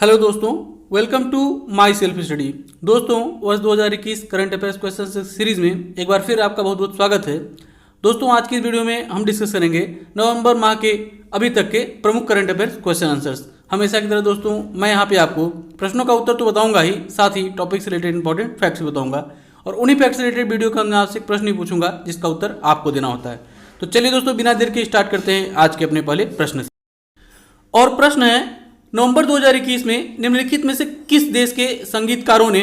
Hello दोस्तों, welcome to my self study. दोस्तों, वर्ष 2021 करंट अफेयर्स क्वेश्चन सीरीज में एक बार फिर आपका बहुत बहुत स्वागत है। दोस्तों, आज की इस वीडियो में हम डिस्कस करेंगे नवंबर माह के अभी तक के प्रमुख करंट अफेयर्स क्वेश्चन आंसर्स। हमेशा की तरह दोस्तों, मैं यहाँ पे आपको प्रश्नों का उत्तर तो बताऊंगा ही, साथ ही टॉपिक से रिलेटेड इंपॉर्टेंट फैक्ट्स बताऊंगा और उन्हीं फैक्ट्स से रिलेटेड वीडियो का मैं आपसे प्रश्न ही पूछूंगा जिसका उत्तर आपको देना होता है। तो चलिए दोस्तों, बिना देर के स्टार्ट करते हैं आज के अपने पहले प्रश्न से। और प्रश्न है, नवंबर 2021 में निम्नलिखित में से किस देश के संगीतकारों ने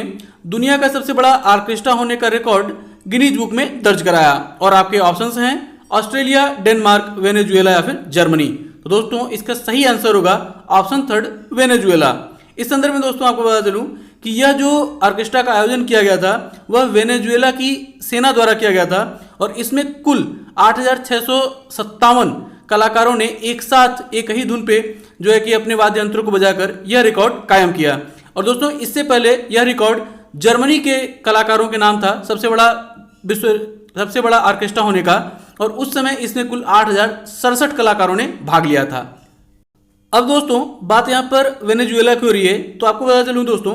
दुनिया का सबसे बड़ा ऑर्केस्ट्रा होने का रिकॉर्ड गिनीज बुक में दर्ज कराया? और आपके ऑप्शंस हैं ऑस्ट्रेलिया, डेनमार्क, वेनेजुएला या फिर जर्मनी। तो दोस्तों, इसका सही आंसर होगा ऑप्शन थर्ड, वेनेजुएला। इस संदर्भ में दोस्तों आपको बता चलूं कि यह जो ऑर्केस्ट्रा का आयोजन किया गया था वह वेनेजुएला की सेना द्वारा किया गया था और इसमें कुल 8,657 कलाकारों ने एक साथ एक ही धुन पे जो है कि अपने वाद्य यंत्रों को बजाकर यह रिकॉर्ड कायम किया। और दोस्तों, इससे पहले यह रिकॉर्ड जर्मनी के कलाकारों के नाम था सबसे बड़ा ऑर्केस्ट्रा होने का, और उस समय इसमें कुल 8,067 कलाकारों ने भाग लिया था। अब दोस्तों, बात यहाँ पर वेनेजुएला की हो रही है, तो आपको बता चलूँ दोस्तों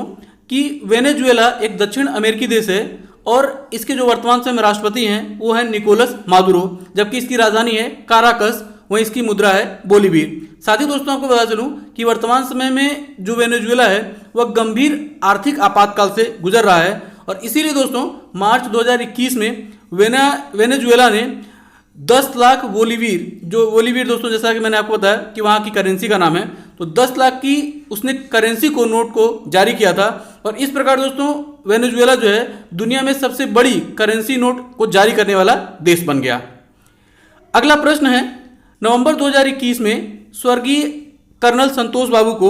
कि वेनेजुएला एक दक्षिण अमेरिकी देश है और इसके जो वर्तमान समय राष्ट्रपति हैं वो है निकोलस मादुरो, जबकि इसकी राजधानी है काराकस, वहीं इसकी मुद्रा है बोलीवीर। साथ ही दोस्तों आपको बता चलूं कि वर्तमान समय में जो वेनेजुएला है वह गंभीर आर्थिक आपातकाल से गुजर रहा है और इसीलिए दोस्तों मार्च 2021 में वेनेजुएला ने 10 लाख बोलीवीर दोस्तों, जैसा कि मैंने आपको बताया कि वहाँ की करेंसी का नाम है, तो 10 लाख की उसने करेंसी को, नोट को जारी किया था। और इस प्रकार दोस्तों वेनेजुएला जो है दुनिया में सबसे बड़ी करेंसी नोट को जारी करने वाला देश बन गया। अगला प्रश्न है, नवंबर 2021 में स्वर्गीय कर्नल संतोष बाबू को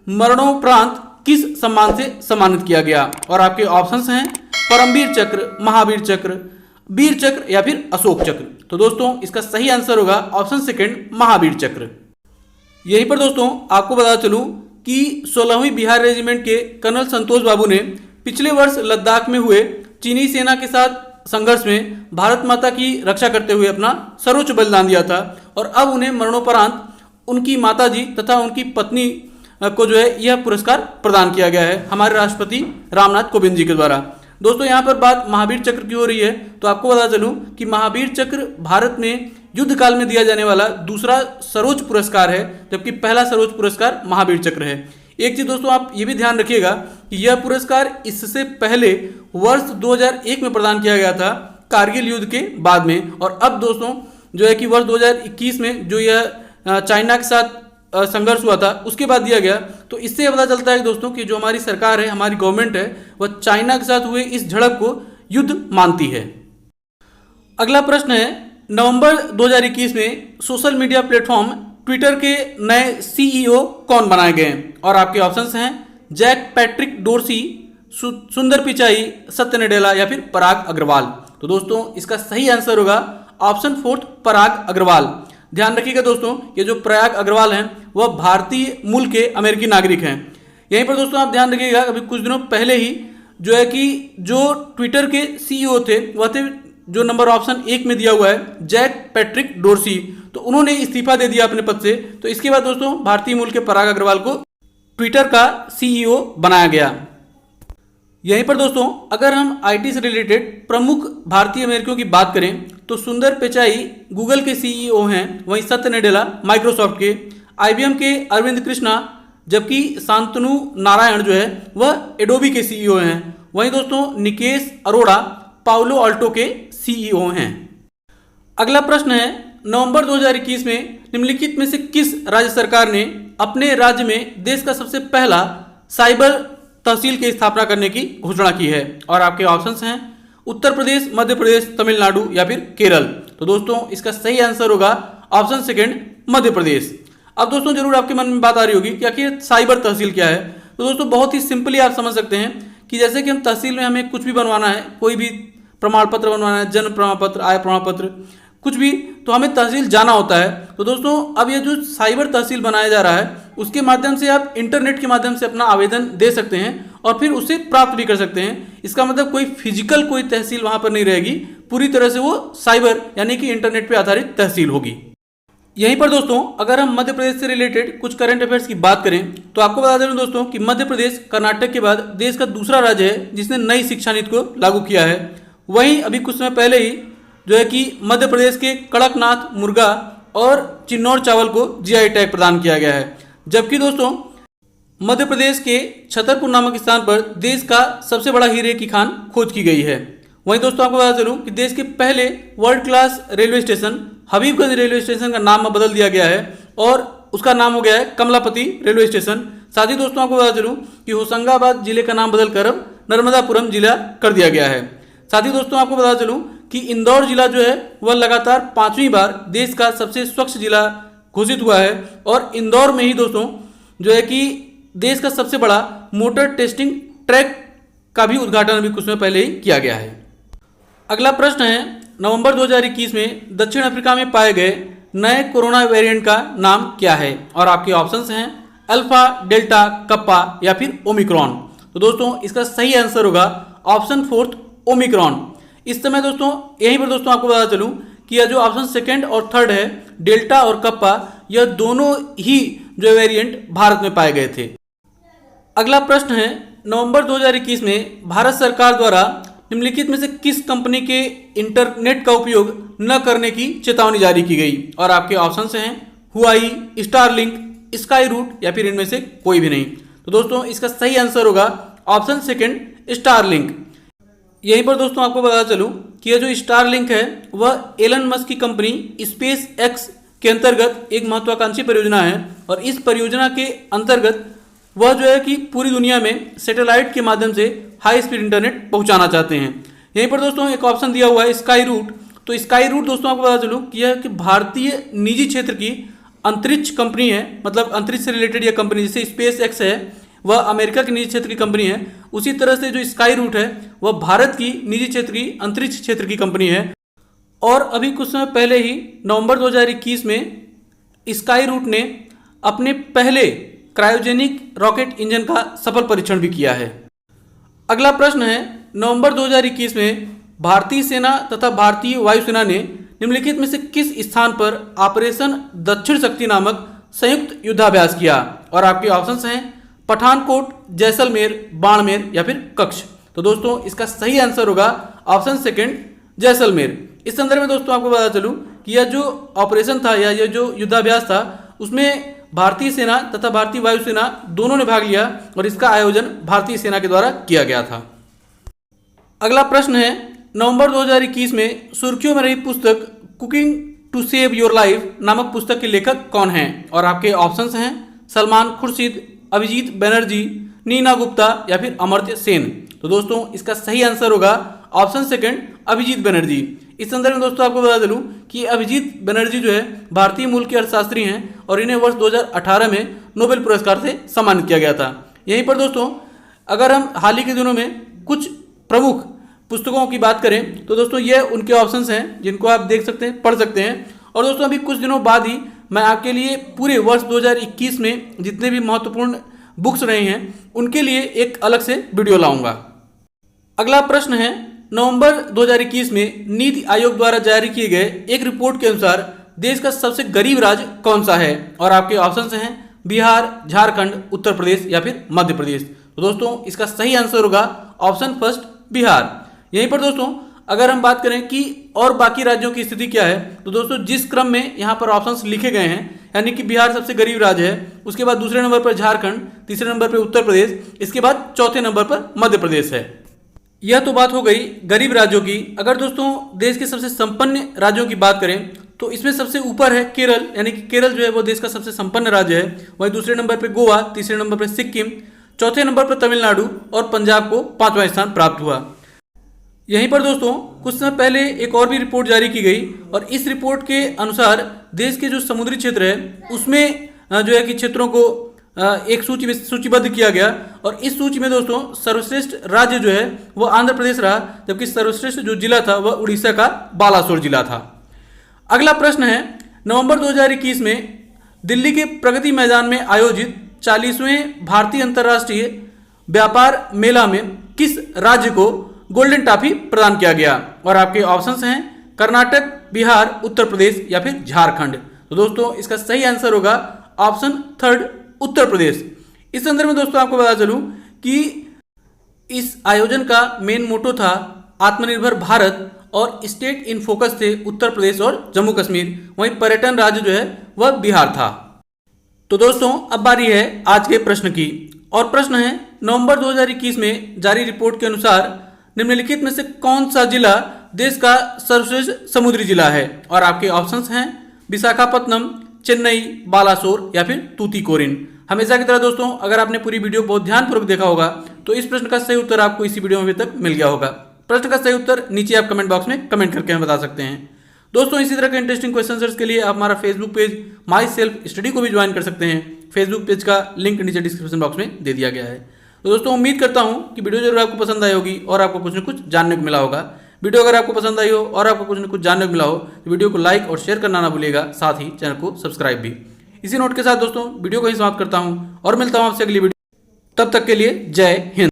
मरणोपरांत किस सम्मान से सम्मानित किया गया? और आपके ऑप्शंस हैं परमवीर चक्र, महावीर चक्र, वीर चक्र या फिर अशोक चक्र। तो दोस्तों, इसका सही आंसर होगा ऑप्शन सेकंड, महावीर चक्र। यहीं पर दोस्तों आपको बता चलूं कि 16वीं बिहार रेजिमेंट के कर्नल संतोष बाबू ने पिछले वर्ष लद्दाख में हुए चीनी सेना के साथ संघर्ष में भारत माता की रक्षा करते हुए अपना सर्वोच्च बलिदान दिया था और अब उन्हें मरणोपरांत उनकी माताजी तथा उनकी पत्नी को जो है यह पुरस्कार प्रदान किया गया है हमारे राष्ट्रपति रामनाथ कोविंद जी के द्वारा। दोस्तों, यहाँ पर बात महावीर चक्र की हो रही है, तो आपको बता चलूं कि महावीर चक्र भारत में युद्ध काल में दिया जाने वाला दूसरा सर्वोच्च पुरस्कार है, जबकि पहला सर्वोच्च पुरस्कार महावीर चक्र है। एक चीज दोस्तों आप ये भी ध्यान रखिएगा कि यह पुरस्कार इससे पहले वर्ष 2001 में प्रदान किया गया था कारगिल युद्ध के बाद में, और अब दोस्तों जो है कि वर्ष 2021 में जो यह चाइना के साथ संघर्ष हुआ था उसके बाद दिया गया। तो इससे पता चलता है दोस्तों कि जो हमारी सरकार है, हमारी गवर्नमेंट है, वह चाइना के साथ हुए इस झड़प को युद्ध मानती है। अगला प्रश्न है, नवंबर 2021 में सोशल मीडिया प्लेटफॉर्म ट्विटर के नए सीईओ कौन बनाए गए? और आपके ऑप्शंस हैं जैक पैट्रिक डोरसी, सुंदर पिचाई, सत्य नडेला या फिर पराग अग्रवाल। तो दोस्तों, इसका सही आंसर होगा ऑप्शन फोर्थ, पराग अग्रवाल। ध्यान रखिएगा दोस्तों, ये जो पराग अग्रवाल हैं वह भारतीय मूल के अमेरिकी नागरिक हैं। यहीं पर दोस्तों आप ध्यान रखिएगा, अभी कुछ दिनों पहले ही जो है कि जो ट्विटर के सीईओ थे वह थे जो नंबर ऑप्शन 1 में दिया हुआ है जैक पैट्रिक डोरसी, तो उन्होंने इस्तीफा दे दिया अपने पद से। तो इसके बाद दोस्तों भारतीय मूल के पराग अग्रवाल को ट्विटर का सीईओ बनाया गया। यहीं पर दोस्तों अगर हम आईटी से रिलेटेड प्रमुख भारतीय अमेरिकियों की बात करें तो सुंदर पिचाई गूगल के सीईओ हैं, वहीं सत्य नडेला माइक्रोसॉफ्ट के, आईबीएम के अरविंद कृष्णा, जबकि शांतनु नारायण जो है वह एडोबी के सीईओ हैं। वहीं दोस्तों निकेश अरोड़ा पाउलो अल्टो के सीईओ हैं। अगला प्रश्न है, नवंबर 2021 में निम्नलिखित में से किस राज्य सरकार ने अपने राज्य में देश का सबसे पहला साइबर तहसील की स्थापना करने की घोषणा की है? और आपके ऑप्शंस हैं उत्तर प्रदेश, मध्य प्रदेश, तमिलनाडु या फिर केरल। तो दोस्तों इसका सही आंसर होगा ऑप्शन सेकंड, मध्य प्रदेश। अब दोस्तों जरूर आपके मन में बात आ रही होगी कि आखिर साइबर तहसील क्या है? तो दोस्तों बहुत ही सिंपली आप समझ सकते हैं कि जैसे कि हम तहसील में हमें कुछ भी बनवाना है, कोई भी प्रमाण पत्र बनवाना है, जन्म प्रमाण पत्र, आय प्रमाण पत्र, कुछ भी, तो हमें तहसील जाना होता है। तो दोस्तों अब ये जो साइबर तहसील बनाया जा रहा है उसके माध्यम से आप इंटरनेट के माध्यम से अपना आवेदन दे सकते हैं और फिर उसे प्राप्त भी कर सकते हैं। इसका मतलब कोई फिजिकल कोई तहसील वहां पर नहीं रहेगी, पूरी तरह से वो साइबर यानी कि इंटरनेट पे आधारित तहसील होगी। यहीं पर दोस्तों अगर हम मध्य प्रदेश से रिलेटेड कुछ करंट अफेयर्स की बात करें तो आपको बता दें दोस्तों कि मध्य प्रदेश कर्नाटक के बाद देश का दूसरा राज्य है जिसने नई शिक्षा नीति को लागू किया है। वहीं अभी कुछ समय पहले ही जो है कि मध्य प्रदेश के कड़कनाथ मुर्गा और चिन्नौर चावल को जीआई टैग प्रदान किया गया है। जबकि दोस्तों मध्य प्रदेश के छतरपुर नामक स्थान पर देश का सबसे बड़ा हीरे की खान खोज की गई है। वहीं दोस्तों आपको बता चलूं कि देश के पहले world class railway station Habibganj railway station का नाम बदल दिया गया है और उसका नाम हो गया है कमलापति रेलवे स्टेशन। साथ ही दोस्तों आपको बता चलूं कि होशंगाबाद जिले का नाम बदलकर अब नर्मदापुरम जिला कर दिया गया है। साथ ही दोस्तों आपको बता चलूं कि इंदौर जिला जो है वह लगातार 5वीं बार देश का सबसे स्वच्छ जिला घोषित हुआ है और इंदौर में ही दोस्तों जो है कि देश का सबसे बड़ा मोटर टेस्टिंग ट्रैक का भी उद्घाटन अभी कुछ समय पहले ही किया गया है। अगला प्रश्न है, नवंबर 2021 में दक्षिण अफ्रीका में पाए गए नए कोरोना वेरिएंट का नाम क्या है? और आपके ऑप्शंस हैं अल्फा, डेल्टा, कप्पा या फिर ओमिक्रॉन। तो दोस्तों इसका सही आंसर होगा ऑप्शन 4 ओमिक्रॉन। इस समय दोस्तों यहीं पर दोस्तों आपको बता चलूं कि यह जो ऑप्शन 2 और 3 है डेल्टा और कप्पा, यह दोनों ही जो वेरिएंट भारत में पाए गए थे। अगला प्रश्न है, नवंबर 2021 में भारत सरकार द्वारा निम्नलिखित में से किस कंपनी के इंटरनेट का उपयोग न करने की चेतावनी जारी की गई? और आपके ऑप्शंस हैं हुआई, स्टारलिंक, स्काई रूट या फिर इनमें से कोई भी नहीं। तो दोस्तों इसका सही आंसर होगा ऑप्शन 2 स्टारलिंक। यहीं पर दोस्तों आपको बता चलूं कि यह जो स्टारलिंक है वह एलन मस्क की कंपनी स्पेस एक्स के अंतर्गत एक महत्वाकांक्षी परियोजना है और इस परियोजना के अंतर्गत वह जो है कि पूरी दुनिया में सैटेलाइट के माध्यम से हाई स्पीड इंटरनेट पहुंचाना चाहते हैं। यहीं पर दोस्तों एक ऑप्शन दिया हुआ है स्काई रूट। तो स्काई रूट दोस्तों आपको बता चलूं कि यह कि भारतीय निजी क्षेत्र की अंतरिक्ष कंपनी है, मतलब अंतरिक्ष से रिलेटेड यह कंपनी, जैसे स्पेस एक्स है वह अमेरिका की निजी क्षेत्र की कंपनी है, उसी तरह से जो स्काई रूट है वह भारत की निजी क्षेत्र की अंतरिक्ष क्षेत्र की कंपनी है। और अभी कुछ समय पहले ही नवंबर 2021 में स्काई रूट ने अपने पहले क्रायोजेनिक रॉकेट इंजन का सफल परीक्षण भी किया है। अगला प्रश्न है, नवंबर 2021 में भारतीय सेना तथा भारतीय वायुसेना ने निम्नलिखित में से किस स्थान पर ऑपरेशन दक्षिण शक्ति नामक संयुक्त युद्धाभ्यास किया? और आपके ऑप्शंस हैं पठानकोट, जैसलमेर, बाड़मेर या फिर कच्छ। तो दोस्तों इसका सही आंसर होगा ऑप्शन 2 जैसलमेर। इस संदर्भ में दोस्तों आपको बता चलूं कि यह जो ऑपरेशन था या यह जो युद्धाभ्यास था उसमें भारतीय सेना तथा भारतीय वायुसेना दोनों ने भाग लिया और इसका आयोजन भारतीय सेना के द्वारा किया गया था। अगला प्रश्न है, नवंबर 2021 में सुर्खियों में रही पुस्तक cooking to save your life नामक पुस्तक के लेखक कौन हैं? और आपके ऑप्शंस हैं सलमान खुर्शीद, अभिजीत बनर्जी, नीना गुप्ता या फिर अमर्त्य सेन। तो दोस्तों इसका सही आंसर होगा ऑप्शन 2 अभिजीत बनर्जी। इस संदर्भ में दोस्तों आपको बता दूं कि अभिजीत बनर्जी जो है भारतीय मूल के अर्थशास्त्री हैं और इन्हें वर्ष 2018 में नोबेल पुरस्कार से सम्मानित किया गया था। यहीं पर दोस्तों अगर हम हाल ही के दिनों में कुछ प्रमुख पुस्तकों की बात करें तो दोस्तों ये उनके ऑप्शंस हैं जिनको आप देख सकते हैं, पढ़ सकते हैं। और दोस्तों अभी कुछ दिनों बाद ही मैं आपके लिए पूरे वर्ष 2021 में जितने भी महत्वपूर्ण बुक्स रहे हैं उनके लिए एक अलग से वीडियो लाऊंगा। अगला प्रश्न है, नवंबर 2021 में नीति आयोग द्वारा जारी किए गए एक रिपोर्ट के अनुसार देश का सबसे गरीब राज्य कौन सा है? और आपके ऑप्शंस हैं बिहार, झारखंड, उत्तर प्रदेश या फिर मध्य प्रदेश। तो दोस्तों इसका सही आंसर होगा ऑप्शन 1 बिहार। यहीं पर दोस्तों अगर हम बात करें कि और बाकी राज्यों की स्थिति क्या है तो दोस्तों जिस क्रम में यहाँ पर ऑप्शंस लिखे गए हैं यानी कि बिहार सबसे गरीब राज्य है, उसके बाद दूसरे नंबर पर झारखंड, तीसरे नंबर पर उत्तर प्रदेश, इसके बाद चौथे नंबर पर मध्य प्रदेश है। यह तो बात हो गई गरीब राज्यों की। अगर दोस्तों देश के सबसे संपन्न राज्यों की बात करें तो इसमें सबसे ऊपर है केरल, यानी कि केरल जो है वो देश का सबसे संपन्न राज्य है। वहीं दूसरे नंबर पर गोवा, तीसरे नंबर पर सिक्किम, चौथे नंबर पर तमिलनाडु और पंजाब को 5वां स्थान प्राप्त हुआ। यहीं पर दोस्तों कुछ समय पहले एक और भी रिपोर्ट जारी की गई और इस रिपोर्ट के अनुसार देश के जो समुद्री क्षेत्र है उसमें जो है कि क्षेत्रों को एक सूची में सूचीबद्ध किया गया और इस सूची में दोस्तों सर्वश्रेष्ठ राज्य जो है वो आंध्र प्रदेश रहा, जबकि सर्वश्रेष्ठ जो जिला था वह उड़ीसा का बालासोर जिला था। अगला प्रश्न है, नवंबर 2021 में दिल्ली के प्रगति मैदान में आयोजित 40वें भारतीय अंतर्राष्ट्रीय व्यापार मेला में किस राज्य को गोल्डन टॉफी प्रदान किया गया? और आपके ऑप्शंस हैं कर्नाटक, बिहार, उत्तर प्रदेश या फिर झारखंड। तो दोस्तों इसका सही आंसर होगा ऑप्शन थर्ड, उत्तर प्रदेश। इस संदर्भ में दोस्तों आपको बता चलूं कि इस आयोजन का मेन मोटो था आत्मनिर्भर भारत और स्टेट इन फोकस थे उत्तर प्रदेश और जम्मू कश्मीर। वहीं पर्यटन राज्य जो है वह बिहार था। तो दोस्तों अब बारी है आज के प्रश्न की, और प्रश्न है नवंबर 2021 में जारी रिपोर्ट के अनुसार निम्नलिखित में से कौन सा जिला देश का सर्वश्रेष्ठ समुद्री जिला है। और आपके ऑप्शंस हैं विशाखापत्तनम, चेन्नई, बालासोर या फिर तूतीकोरिन। हमेशा की तरह दोस्तों अगर आपने पूरी वीडियो बहुत ध्यानपूर्वक देखा होगा तो इस प्रश्न का सही उत्तर आपको इसी वीडियो में अभी तक मिल गया होगा। प्रश्न का सही उत्तर नीचे आप कमेंट बॉक्स में कमेंट करके हमें बता सकते हैं। दोस्तों इसी तरह के इंटरेस्टिंग क्वेश्चन के लिए आप हमारा फेसबुक पेज माई सेल्फ स्टडी को भी ज्वाइन कर सकते हैं। फेसबुक पेज का लिंक नीचे डिस्क्रिप्शन बॉक्स में दे दिया गया है। तो दोस्तों उम्मीद करता हूं कि वीडियो जरूर आपको पसंद आई होगी और आपको कुछ न कुछ जानने को मिला होगा। वीडियो अगर आपको पसंद आई हो और आपको कुछ न कुछ जानने को मिला हो तो वीडियो को लाइक और शेयर करना ना भूलिएगा, साथ ही चैनल को सब्सक्राइब भी। इसी नोट के साथ दोस्तों वीडियो को ही समाप्त करता हूं और मिलता हूं आपसे अगली वीडियो। तब तक के लिए जय हिंद।